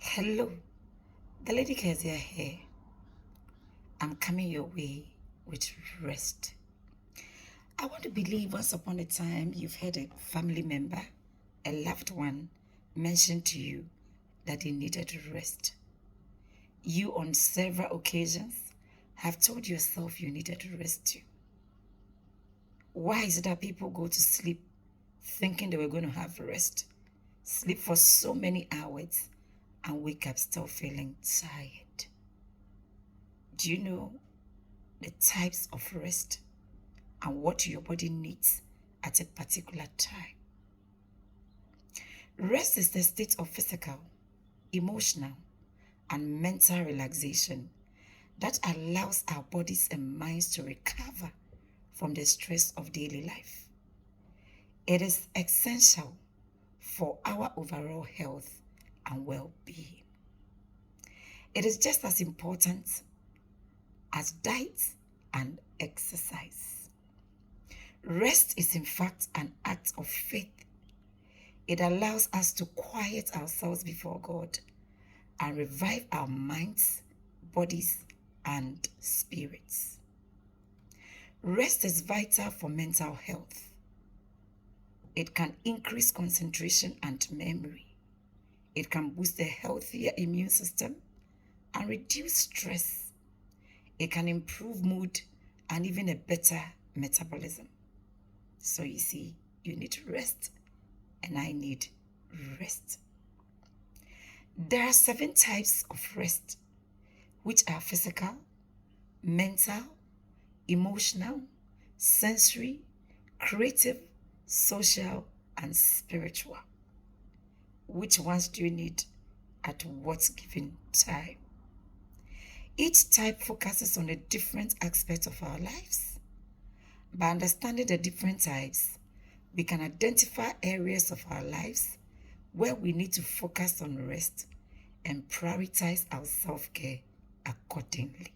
Hello, TheLadyKeziah here. I'm coming your way with rest. I want to believe once upon a time you've heard a family member, a loved one, mention to you that they needed rest. You, on several occasions, have told yourself you needed rest too. Why is it that people go to sleep thinking they were going to have rest, sleep for so many hours, and wake up still feeling tired? Do you know the types of rest and what your body needs at a particular time? Rest is the state of physical, emotional, and mental relaxation that allows our bodies and minds to recover from the stress of daily life. It is essential for our overall health and well-being. It is just as important as diet and exercise. Rest is in fact an act of faith. It allows us to quiet ourselves before God and revive our minds, bodies, and spirits. Rest is vital for mental health. It can increase concentration and memory. It can boost a healthier immune system and reduce stress. It can improve mood and even a better metabolism. So you see, you need rest, and I need rest. There are 7 types of rest, which are physical, mental, emotional, sensory, creative, social, and spiritual. Which ones do you need at what given time? Each type focuses on a different aspect of our lives. By understanding the different types, we can identify areas of our lives where we need to focus on rest and prioritize our self-care accordingly.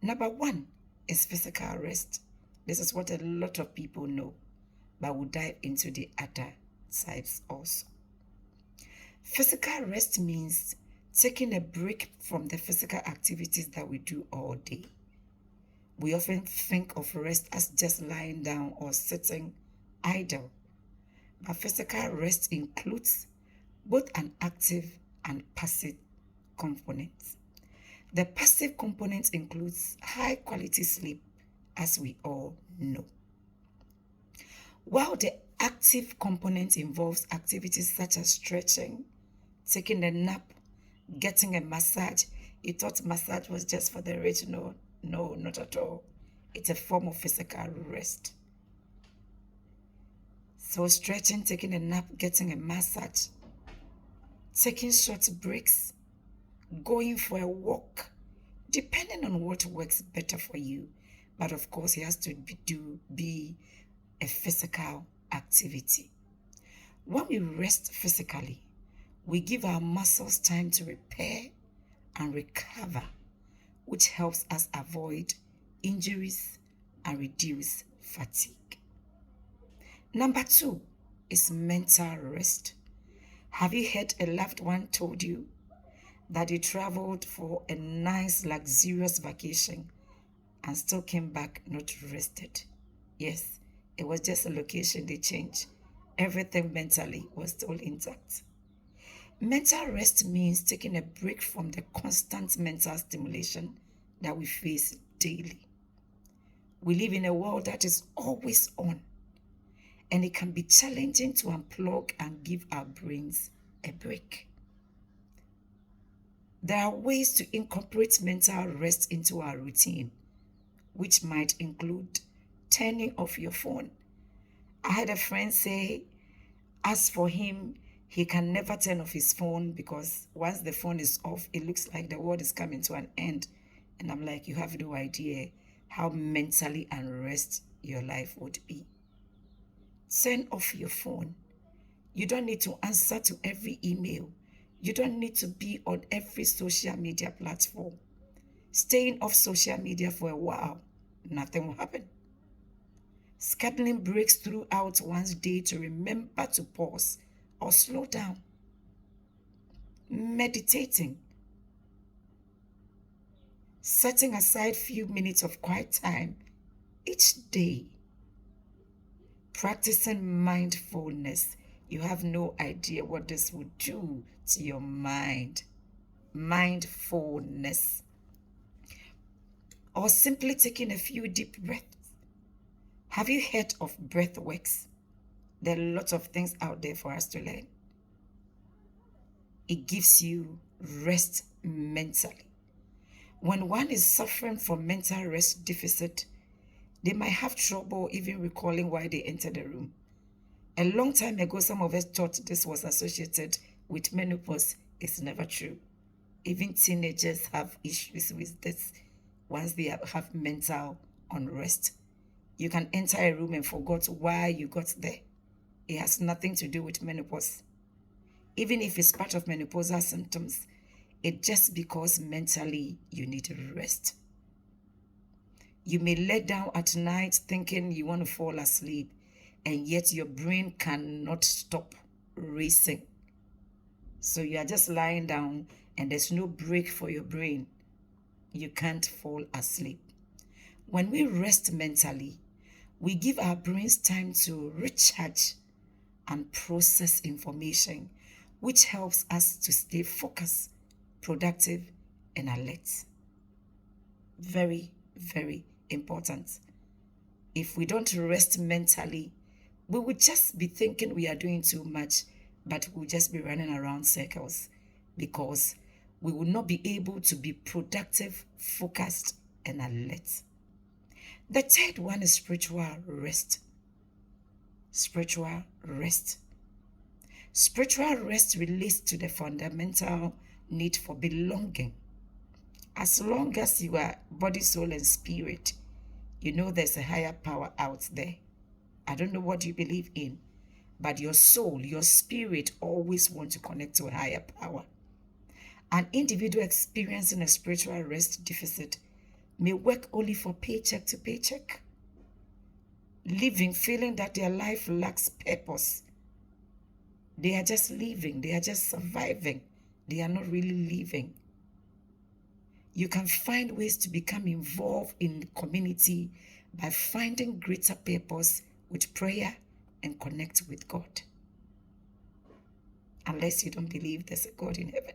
Number 1 is physical rest. This is what a lot of people know, but we'll dive into the other types also. Physical rest means taking a break from the physical activities that we do all day. We often think of rest as just lying down or sitting idle, but physical rest includes both an active and passive component. The passive component includes high quality sleep, as we all know, while the active component involves activities such as stretching, taking a nap, getting a massage. You thought massage was just for the rich? No, not at all. It's a form of physical rest. So stretching, taking a nap, getting a massage, taking short breaks, going for a walk, depending on what works better for you. But of course, it has to be a physical activity. When we rest physically, we give our muscles time to repair and recover, which helps us avoid injuries and reduce fatigue. Number 2 is mental rest. Have you heard a loved one told you that they traveled for a nice, luxurious vacation and still came back not rested? Yes, it was just a location they changed. Everything mentally was still intact. Mental rest means taking a break from the constant mental stimulation that we face daily. We live in a world that is always on, and it can be challenging to unplug and give our brains a break. There are ways to incorporate mental rest into our routine, which might include turning off your phone. I had a friend say, as for him, he can never turn off his phone because once the phone is off, it looks like the world is coming to an end. And I'm like, you have no idea how mentally unrest your life would be. Turn off your phone. You don't need to answer to every email. You don't need to be on every social media platform. Staying off social media for a while, nothing will happen. Scheduling breaks throughout one's day to remember to pause or slow down. meditating, setting aside few minutes of quiet time each day, practicing mindfulness. You have no idea what this would do to your mind. Mindfulness. Or simply taking a few deep breaths. Have you heard of breath works? There are lots of things out there for us to learn. It gives you rest mentally. When one is suffering from mental rest deficit, they might have trouble even recalling why they entered the room. A long time ago, some of us thought this was associated with menopause. It's never true. Even teenagers have issues with this once they have mental unrest. You can enter a room and forget why you got there. It has nothing to do with menopause. Even if it's part of menopausal symptoms, it's just because mentally you need rest. You may lay down at night thinking you want to fall asleep, and yet your brain cannot stop racing. So you are just lying down and there's no break for your brain. You can't fall asleep. When we rest mentally, we give our brains time to recharge and process information, which helps us to stay focused, productive, and alert. Very, very important. If we don't rest mentally, we would just be thinking we are doing too much, but we'll just be running around circles because we will not be able to be productive, focused, and alert. The third one is spiritual rest. Spiritual rest. Spiritual rest relates to the fundamental need for belonging. As long as you are body, soul, and spirit, you know there's a higher power out there. I don't know what you believe in, but your soul, your spirit always want to connect to a higher power. An individual experiencing a spiritual rest deficit may work only for paycheck to paycheck, living, feeling that their life lacks purpose. They are just living, they are just surviving. They are not really living. You can find ways to become involved in the community by finding greater purpose with prayer and connect with God. Unless you don't believe there's a God in heaven.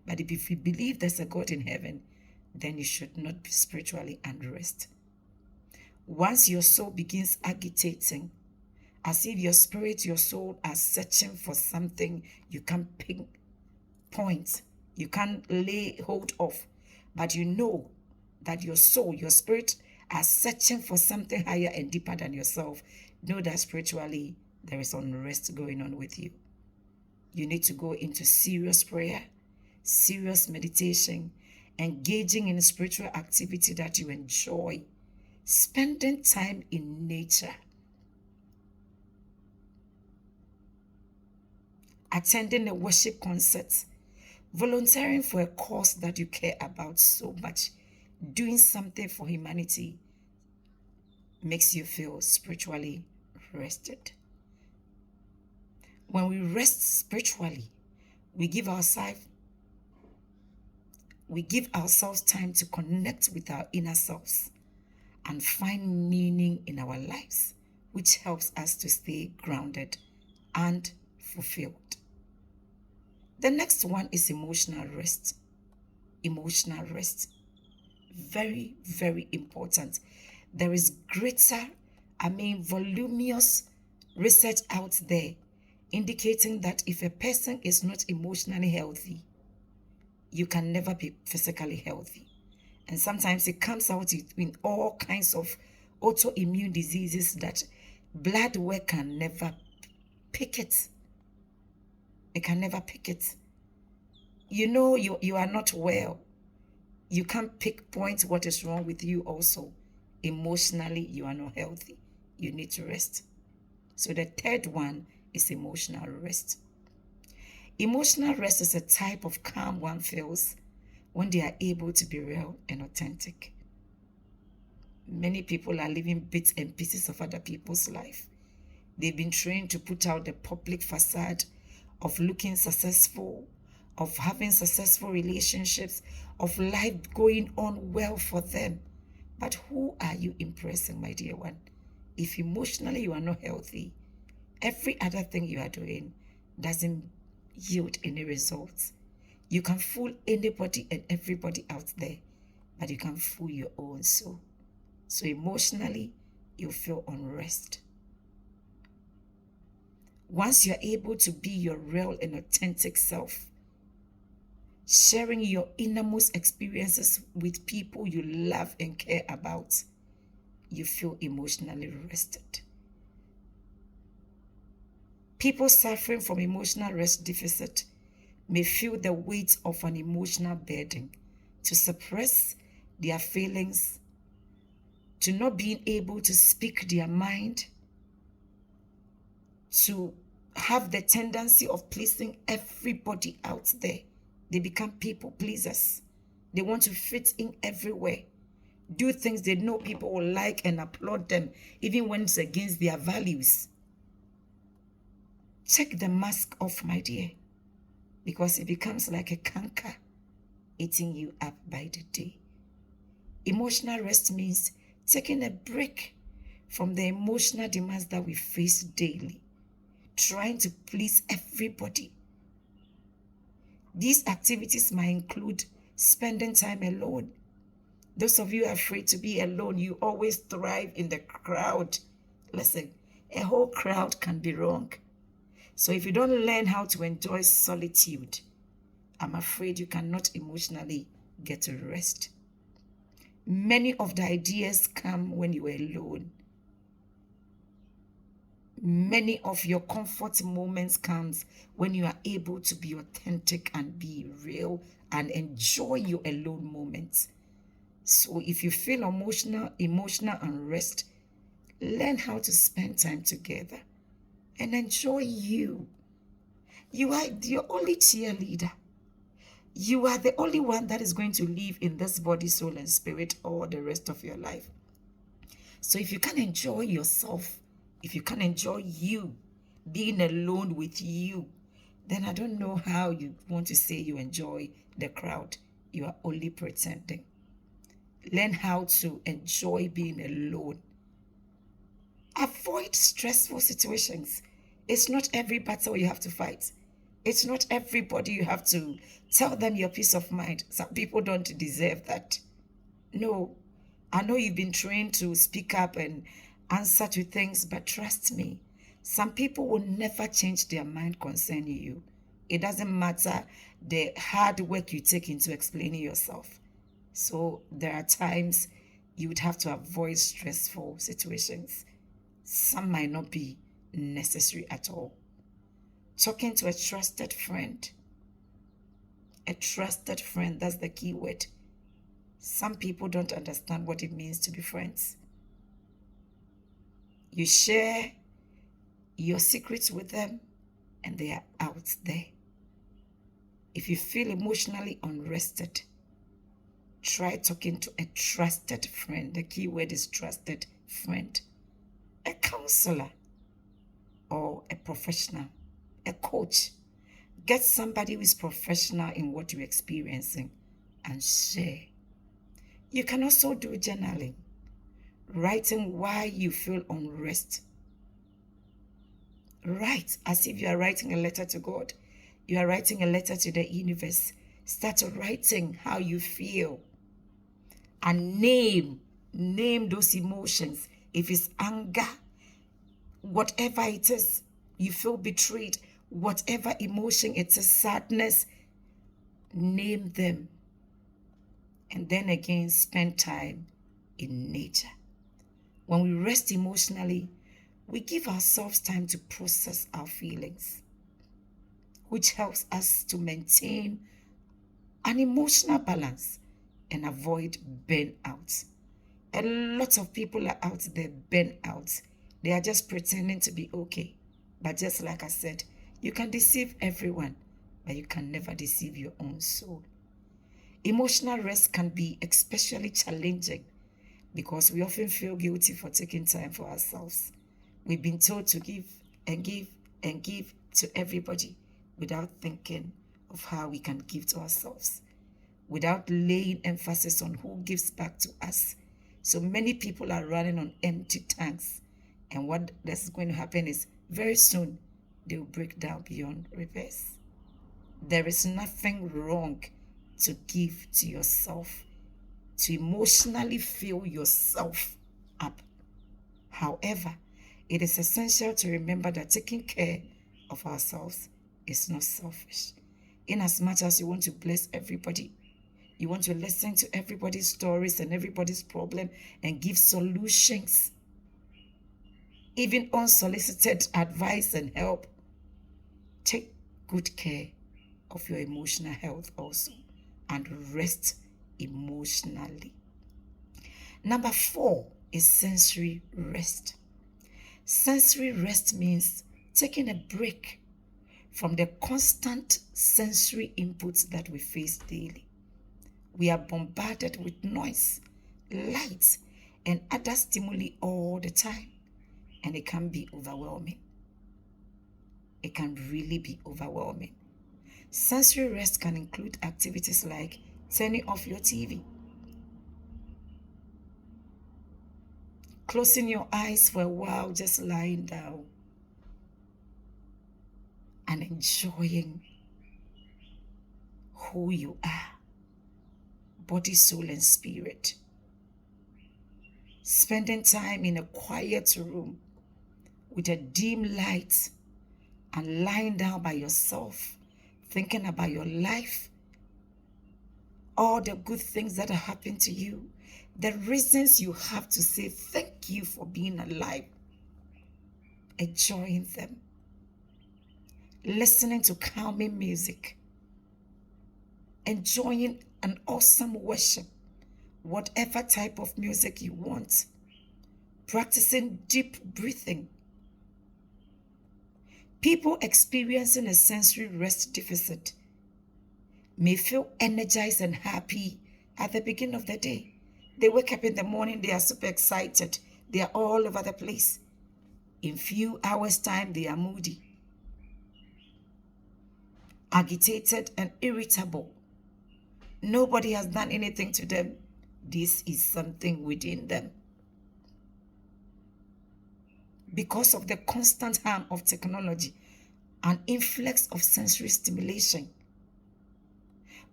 But if you believe there's a God in heaven, then you should not be spiritually unrest. Once your soul begins agitating, as if your spirit, your soul are searching for something you can't pinpoint, you can't lay hold of, but you know that your soul, your spirit are searching for something higher and deeper than yourself, know that spiritually there is unrest going on with you. You need to go into serious prayer, serious meditation, engaging in spiritual activity that you enjoy, spending time in nature, attending a worship concert, volunteering for a cause that you care about so much, doing something for humanity makes you feel spiritually rested. When we rest spiritually, we give ourselves time to connect with our inner selves and find meaning in our lives, which helps us to stay grounded and fulfilled. The next one is emotional rest. Emotional rest. Very, very important. There is voluminous research out there indicating that if a person is not emotionally healthy, you can never be physically healthy. And sometimes it comes out in all kinds of autoimmune diseases that blood work can never pick it. It can never pick it. You know you are not well. You can't pinpoint what is wrong with you also. Emotionally, you are not healthy. You need to rest. So the third one is emotional rest. Emotional rest is a type of calm one feels when they are able to be real and authentic. Many people are living bits and pieces of other people's life. They've been trained to put out the public facade of looking successful, of having successful relationships, of life going on well for them. But who are you impressing, my dear one? If emotionally you are not healthy, every other thing you are doing doesn't yield any results. You can fool anybody and everybody out there, but you can fool your own soul. So emotionally, you feel unrest. Once you're able to be your real and authentic self, sharing your innermost experiences with people you love and care about, you feel emotionally rested. People suffering from emotional rest deficit may feel the weight of an emotional burden to suppress their feelings, to not being able to speak their mind, to have the tendency of pleasing everybody out there. They become people pleasers. They want to fit in everywhere, do things they know people will like and applaud them, even when it's against their values. Take the mask off, my dear, because it becomes like a canker eating you up by the day. Emotional rest means taking a break from the emotional demands that we face daily, trying to please everybody. These activities might include spending time alone. Those of you afraid to be alone, you always thrive in the crowd. Listen, a whole crowd can be wrong. So if you don't learn how to enjoy solitude, I'm afraid you cannot emotionally get to rest. Many of the ideas come when you are alone. Many of your comfort moments comes when you are able to be authentic and be real and enjoy your alone moments. So if you feel emotional unrest, learn how to spend time together and enjoy you. You are your only cheerleader. You are the only one that is going to live in this body, soul, and spirit all the rest of your life. So if you can enjoy yourself, if you can enjoy you, being alone with you, then I don't know how you want to say you enjoy the crowd. You are only pretending. Learn how to enjoy being alone. Avoid stressful situations. It's not every battle you have to fight. It's not everybody you have to tell them your peace of mind. Some people don't deserve that. No, I know you've been trained to speak up and answer to things, but trust me, some people will never change their mind concerning you. It doesn't matter the hard work you take into explaining yourself. So there are times you would have to avoid stressful situations. Some might not be necessary at all. Talking to a trusted friend. A trusted friend, that's the key word. Some people don't understand what it means to be friends. You share your secrets with them and they are out there. If you feel emotionally unrested, try talking to a trusted friend. The key word is trusted friend. A counselor or a professional, a coach. Get somebody who is professional in what you're experiencing and share. You can also do journaling, writing why you feel unrest. Write as if you are writing a letter to God. You are writing a letter to the universe. Start writing how you feel and name those emotions. If it's anger, whatever it is, you feel betrayed, whatever emotion it is, sadness, name them. And then again, spend time in nature. When we rest emotionally, we give ourselves time to process our feelings, which helps us to maintain an emotional balance and avoid burnout. A lot of people are out there burnt out. They are just pretending to be okay. But just like I said, you can deceive everyone, but you can never deceive your own soul. Emotional rest can be especially challenging because we often feel guilty for taking time for ourselves. We've been told to give and give and give to everybody without thinking of how we can give to ourselves without laying emphasis on who gives back to us. So many people are running on empty tanks. And what is going to happen is very soon they will break down beyond repairs. There is nothing wrong to give to yourself, to emotionally fill yourself up. However, it is essential to remember that taking care of ourselves is not selfish. In as much as you want to bless everybody, you want to listen to everybody's stories and everybody's problem and give solutions, even unsolicited advice and help, take good care of your emotional health also and rest emotionally. Number 4 is sensory rest. Sensory rest means taking a break from the constant sensory inputs that we face daily. We are bombarded with noise, lights, and other stimuli all the time, and it can be overwhelming. It can really be overwhelming. Sensory rest can include activities like turning off your TV, closing your eyes for a while, just lying down and enjoying who you are, body, soul, and spirit. Spending time in a quiet room with a dim light and lying down by yourself, thinking about your life, all the good things that have happened to you, the reasons you have to say thank you for being alive, enjoying them, listening to calming music, enjoying an awesome worship, whatever type of music you want, practicing deep breathing. People experiencing a sensory rest deficit may feel energized and happy at the beginning of the day. They wake up in the morning, they are super excited. They are all over the place. In few hours' time, they are moody, agitated, and irritable. Nobody has done anything to them. This is something within them. Because of the constant harm of technology and influx of sensory stimulation,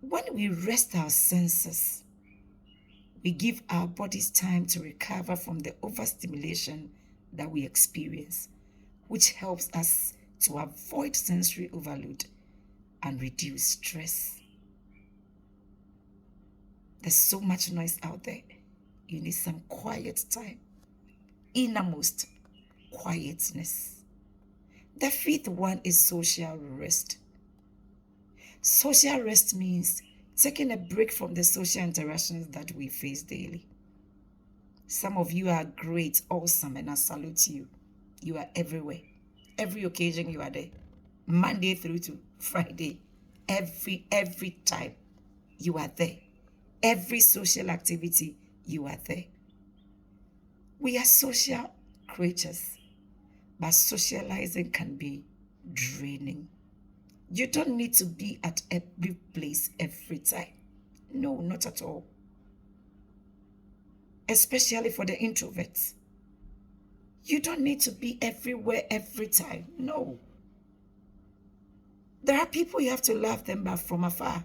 when we rest our senses, we give our bodies time to recover from the overstimulation that we experience, which helps us to avoid sensory overload and reduce stress. There's so much noise out there. You need some quiet time, innermost quietness. The 5th one is social rest. Social rest means taking a break from the social interactions that we face daily. Some of you are great, awesome, and I salute you. You are everywhere. Every occasion you are there. Monday through to Friday. Every time you are there. Every social activity you are there. We are social creatures, but socializing can be draining. You don't need to be at every place every time. No, not at all. Especially for the introverts. You don't need to be everywhere every time. No. There are people you have to love them but from afar.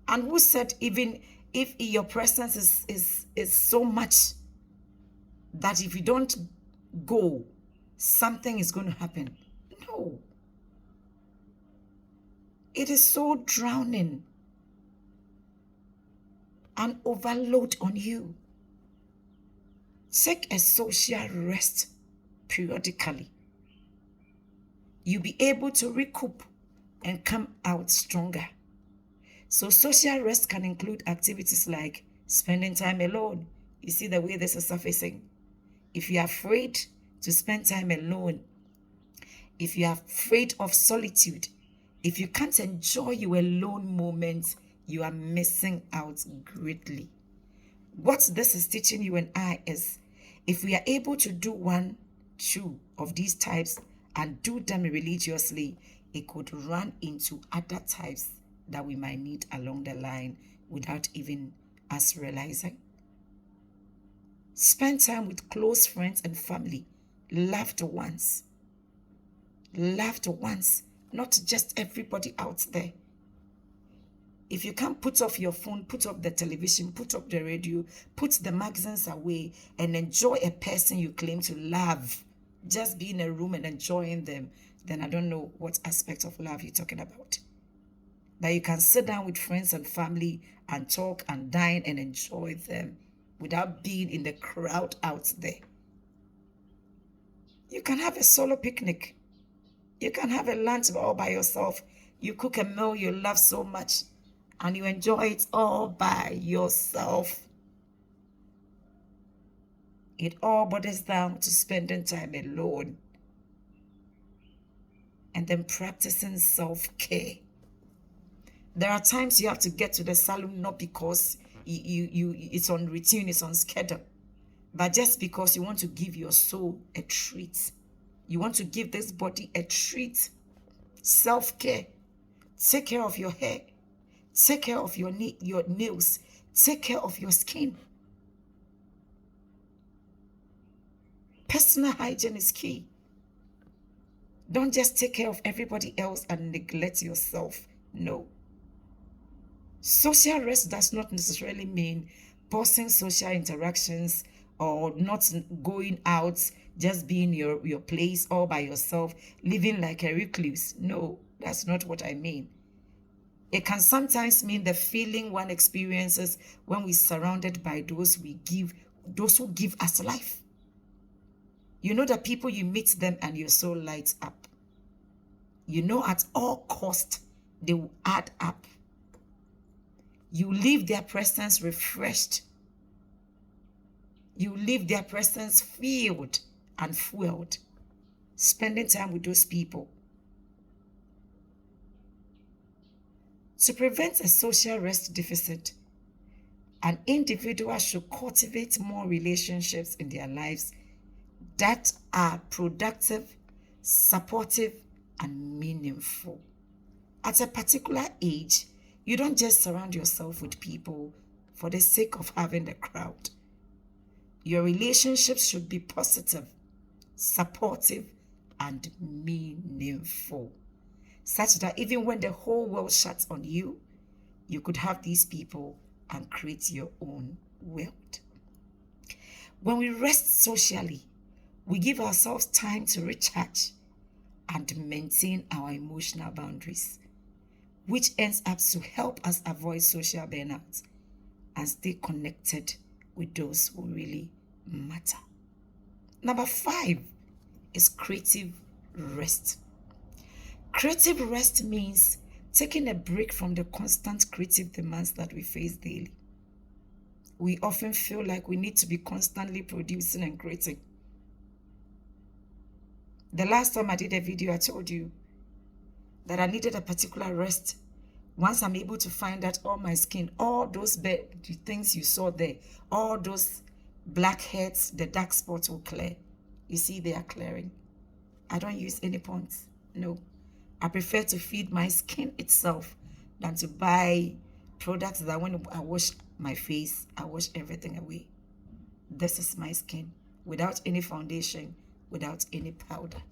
And who said even if your presence is so much that if you don't go, something is going to happen? No. It is so drowning and overload on you. Take a social rest periodically. You'll be able to recoup and come out stronger. So social rest can include activities like spending time alone. You see the way this is surfacing. If you're afraid to spend time alone, if you're afraid of solitude, if you can't enjoy your alone moments, you are missing out greatly. What this is teaching you and I is, if we are able to do 1, 2 of these types and do them religiously, it could run into other types that we might need along the line without even us realizing. Spend time with close friends and family, loved ones. Loved ones, not just everybody out there. If you can't put off your phone, put off the television, put up the radio, put the magazines away and enjoy a person you claim to love, just be in a room and enjoying them, then I don't know what aspect of love you're talking about. That you can sit down with friends and family and talk and dine and enjoy them without being in the crowd out there. You can have a solo picnic. You can have a lunch all by yourself. You cook a meal you love so much and you enjoy it all by yourself. It all boils down to spending time alone and then practicing self-care. There are times you have to get to the salon not because it's on routine, it's on schedule, but just because you want to give your soul a treat. You want to give this body a treat. Self-care. Take care of your hair. Take care of your nails. Take care of your skin. Personal hygiene is key. Don't just take care of everybody else and neglect yourself. No. Social rest does not necessarily mean pausing social interactions or not going out, just being your place all by yourself, living like a recluse. No, that's not what I mean. It can sometimes mean the feeling one experiences when we're surrounded by those who give us life. You know the people you meet them and your soul lights up. You know at all cost they will add up. You leave their presence refreshed. You leave their presence filled and fueled. Spending time with those people. To prevent a social rest deficit, an individual should cultivate more relationships in their lives that are productive, supportive, and meaningful. At a particular age, you don't just surround yourself with people for the sake of having the crowd. Your relationships should be positive, supportive, and meaningful, such that even when the whole world shuts on you, you could have these people and create your own world. When we rest socially, we give ourselves time to recharge and maintain our emotional boundaries, which ends up to help us avoid social burnout and stay connected with those who really matter. Number 5 is creative rest. Creative rest means taking a break from the constant creative demands that we face daily. We often feel like we need to be constantly producing and creating. The last time I did a video, I told you that I needed a particular rest. Once I'm able to find out all my skin, all those things you saw there, all those blackheads, the dark spots will clear. You see, they are clearing. I don't use any ponds. No. I prefer to feed my skin itself than to buy products that when I wash my face, I wash everything away. This is my skin, without any foundation, without any powder.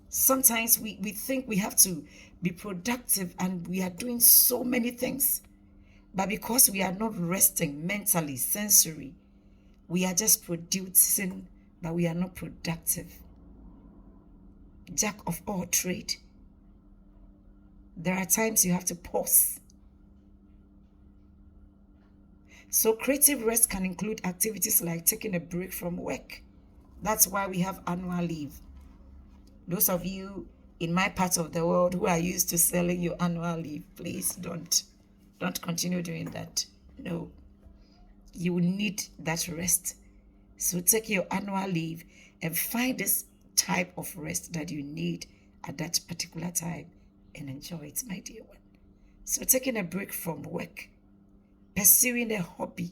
Sometimes we think we have to be productive and we are doing so many things. But because we are not resting mentally, sensory, we are just producing, but we are not productive. Jack of all trade. There are times you have to pause. So creative rest can include activities like taking a break from work. That's why we have annual leave. Those of you in my part of the world who are used to selling your annual leave, please don't continue doing that. No, you will need that rest. So take your annual leave and find this type of rest that you need at that particular time and enjoy it, my dear one. So taking a break from work, pursuing a hobby,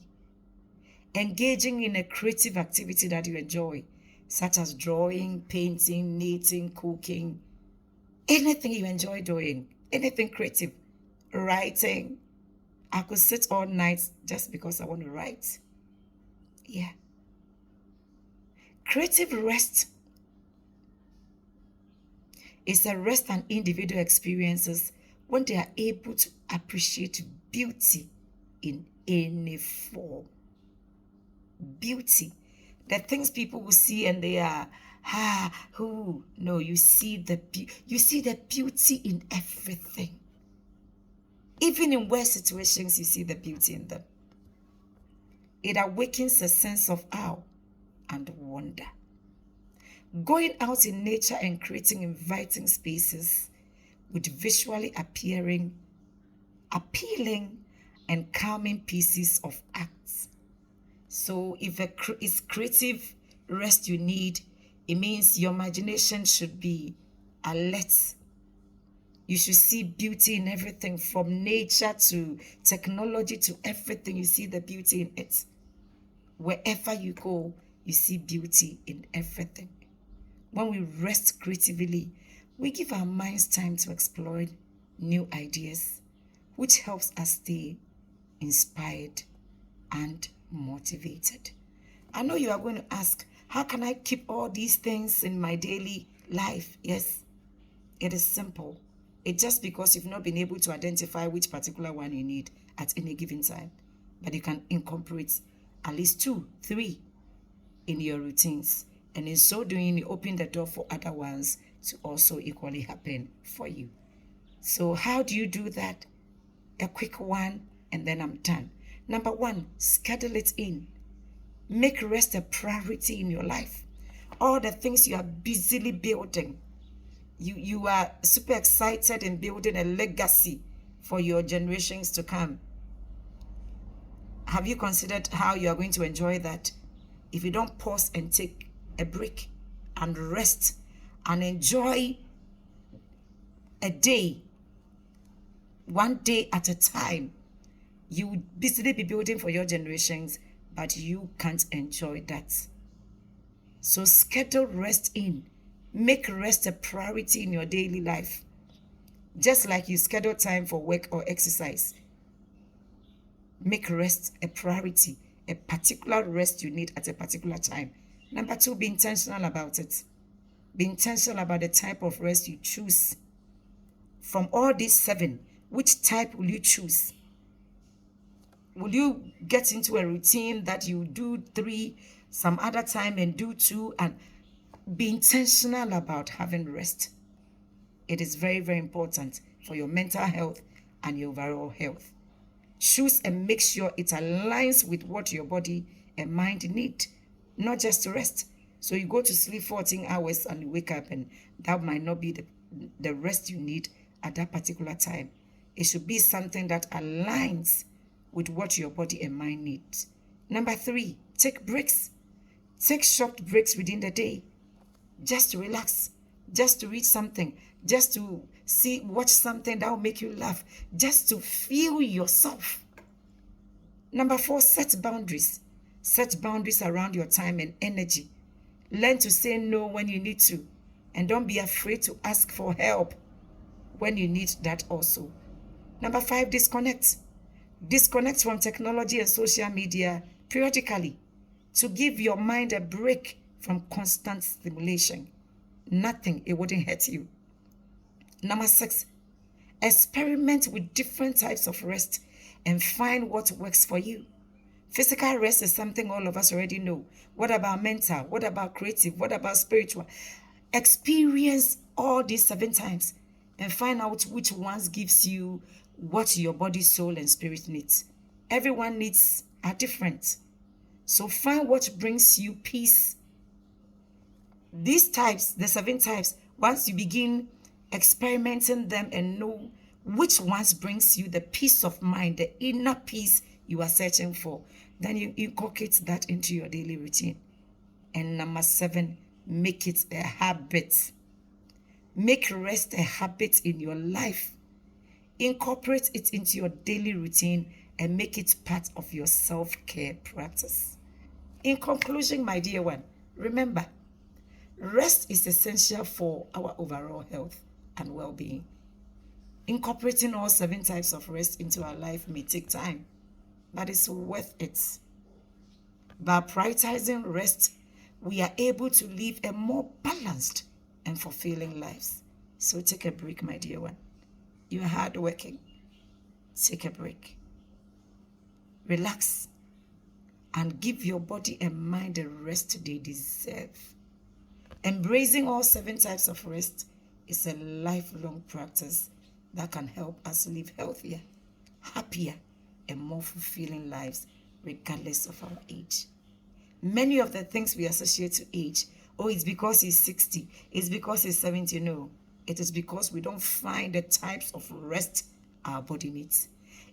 engaging in a creative activity that you enjoy, such as drawing, painting, knitting, cooking, Anything you enjoy doing, anything creative, writing. I could sit all night just because I want to write. Yeah. Creative rest is a rest and individual experiences when they are able to appreciate beauty in any form. Beauty. The things people will see and they are, who? No, you see you see the beauty in everything. Even in worse situations, you see the beauty in them. It awakens a sense of awe and wonder. Going out in nature and creating inviting spaces with visually appealing and calming pieces of acts. So if it's creative rest you need, it means your imagination should be alert. You should see beauty in everything, from nature to technology to everything. You see the beauty in it. Wherever you go, you see beauty in everything. When we rest creatively, we give our minds time to explore new ideas, which helps us stay inspired and motivated. I know you are going to ask, how can I keep all these things in my daily life? Yes, it is simple. It's just because you've not been able to identify which particular one you need at any given time. But you can incorporate at least 2, 3 in your routines. And in so doing, you open the door for other ones to also equally happen for you. So how do you do that? A quick one, and then I'm done. Number 1, schedule it in. Make rest a priority in your life. All the things you are busily building. You are super excited in building a legacy for your generations to come. Have you considered how you are going to enjoy that if you don't pause and take a break and rest and enjoy a day, one day at a time? You would busily be building for your generations, but you can't enjoy that. So schedule rest in. Make rest a priority in your daily life. Just like you schedule time for work or exercise. Make rest a priority, a particular rest you need at a particular time. Number 2, be intentional about it. Be intentional about the type of rest you choose. From all these 7, which type will you choose? Will you get into a routine that you do 3 some other time and do 2? And be intentional about having rest. It is very, very important for your mental health and your overall health. Choose and make sure it aligns with what your body and mind need, not just to rest. So you go to sleep 14 hours and you wake up, and that might not be the rest you need at that particular time. It should be something that aligns with what your body and mind needs. Number 3, take breaks. Take short breaks within the day. Just to relax, just to read something, just to watch something that will make you laugh, just to feel yourself. Number 4, set boundaries. Set boundaries around your time and energy. Learn to say no when you need to, and don't be afraid to ask for help when you need that also. Number 5, disconnect. Disconnect from technology and social media periodically to give your mind a break from constant stimulation. Nothing, it wouldn't hurt you. Number 6, experiment with different types of rest and find what works for you. Physical rest is something all of us already know. What about mental? What about creative? What about spiritual? Experience all these 7 times and find out which ones gives you what your body, soul, and spirit needs. Everyone needs are different. So find what brings you peace. These types, the 7 types, once you begin experimenting them and know which ones brings you the peace of mind, the inner peace you are searching for, then you inculcate that into your daily routine. And number 7, make it a habit. Make rest a habit in your life. Incorporate it into your daily routine and make it part of your self-care practice. In conclusion, my dear one, remember, rest is essential for our overall health and well-being. Incorporating all 7 types of rest into our life may take time, but it's worth it. By prioritizing rest, we are able to live a more balanced and fulfilling lives. So take a break, my dear one. You are hardworking. Take a break. Relax and give your body and mind the rest they deserve. Embracing all 7 types of rest is a lifelong practice that can help us live healthier, happier, and more fulfilling lives regardless of our age. Many of the things we associate to age, it's because he's 60, it's because he's 70, no. It is because we don't find the types of rest our body needs.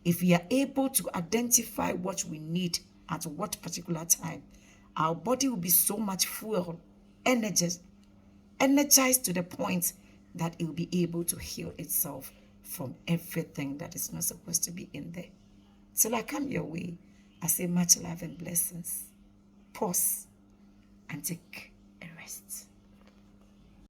If we are able to identify what we need at what particular time, our body will be so much full, energized to the point that it will be able to heal itself from everything that is not supposed to be in there. Till I come your way, I say much love and blessings. Pause and take a rest.